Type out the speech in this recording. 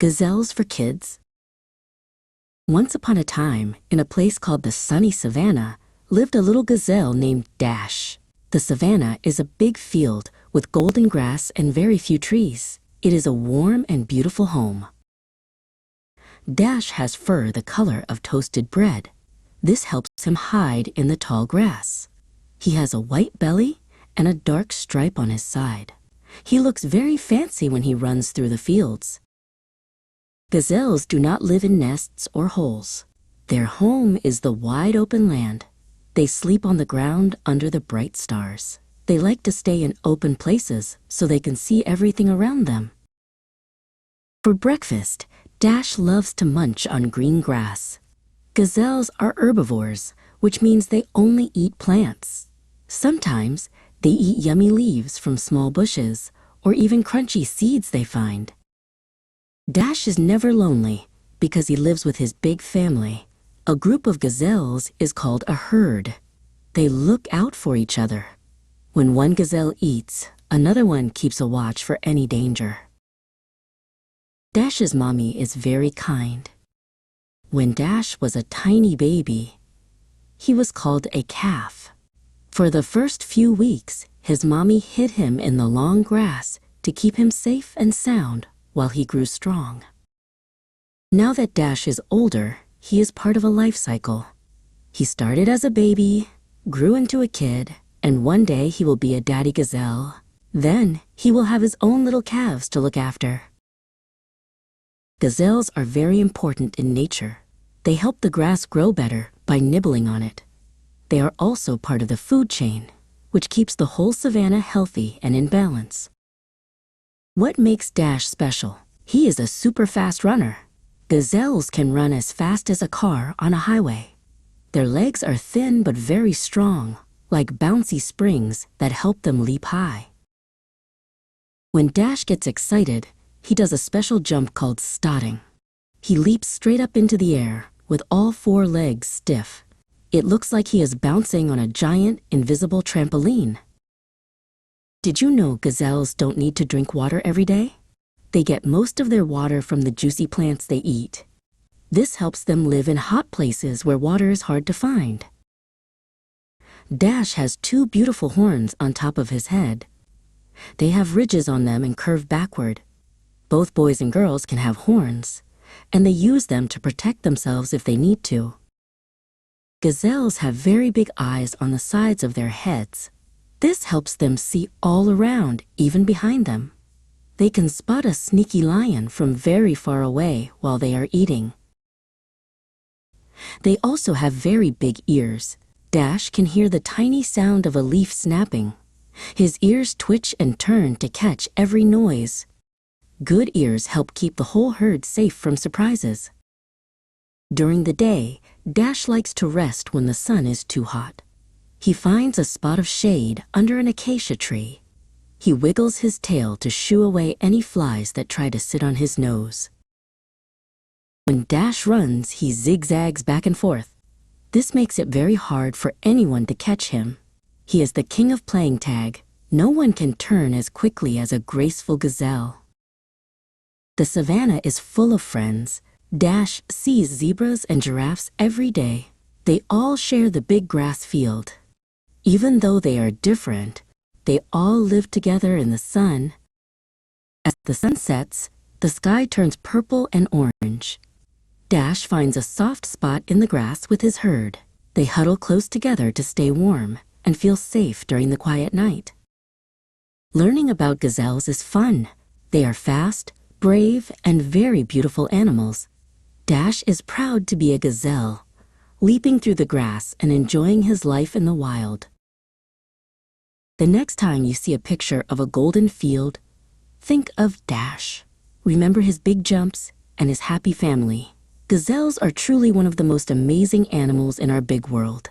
Gazelles for kids. Once upon a time, in a place called the sunny Savannah, lived a little gazelle named Dash. The Savannah is a big field with golden grass and very few trees. It is a warm and beautiful home. Dash has fur the color of toasted bread. This helps him hide in the tall grass. He has a white belly and a dark stripe on his side. He looks very fancy when he runs through the fields. Gazelles do not live in nests or holes. Their home is the wide open land. They sleep on the ground under the bright stars. They like to stay in open places so they can see everything around them. For breakfast, Dash loves to munch on green grass. Gazelles are herbivores, which means they only eat plants. Sometimes they eat yummy leaves from small bushes or even crunchy seeds they find. Dash is never lonely because he lives with his big family. A group of gazelles is called a herd. They look out for each other. When one gazelle eats, another one keeps a watch for any danger. Dash's mommy is very kind. When Dash was a tiny baby, he was called a calf. For the first few weeks, his mommy hid him in the long grass to keep him safe and sound while he grew strong. Now that Dash is older, he is part of a life cycle. He started as a baby, grew into a kid, and one day he will be a daddy gazelle. Then he will have his own little calves to look after. Gazelles are very important in nature. They help the grass grow better by nibbling on it. They are also part of the food chain, which keeps the whole savanna healthy and in balance. What makes Dash special? He is a super fast runner. Gazelles can run as fast as a car on a highway. Their legs are thin but very strong, like bouncy springs that help them leap high. When Dash gets excited, he does a special jump called Stotting. He leaps straight up into the air with all 4 legs stiff. It looks like he is bouncing on a giant, invisible trampoline. Did you know gazelles don't need to drink water every day? They get most of their water from the juicy plants they eat. This helps them live in hot places where water is hard to find. Dash has 2 beautiful horns on top of his head. They have ridges on them and curve backward. Both boys and girls can have horns, and they use them to protect themselves if they need to. Gazelles have very big eyes on the sides of their heads. This helps them see all around, even behind them. They can spot a sneaky lion from very far away while they are eating. They also have very big ears. Dash can hear the tiny sound of a leaf snapping. His ears twitch and turn to catch every noise. Good ears help keep the whole herd safe from surprises. During the day, Dash likes to rest when the sun is too hot. He finds a spot of shade under an acacia tree. He wiggles his tail to shoo away any flies that try to sit on his nose. When Dash runs, he zigzags back and forth. This makes it very hard for anyone to catch him. He is the king of playing tag. No one can turn as quickly as a graceful gazelle. The savannah is full of friends. Dash sees zebras and giraffes every day. They all share the big grass field. Even though they are different, they all live together in the sun. As the sun sets, the sky turns purple and orange. Dash finds a soft spot in the grass with his herd. They huddle close together to stay warm and feel safe during the quiet night. Learning about gazelles is fun. They are fast, brave, and very beautiful animals. Dash is proud to be a gazelle, leaping through the grass and enjoying his life in the wild. The next time you see a picture of a golden field, think of Dash. Remember his big jumps and his happy family. Gazelles are truly one of the most amazing animals in our big world.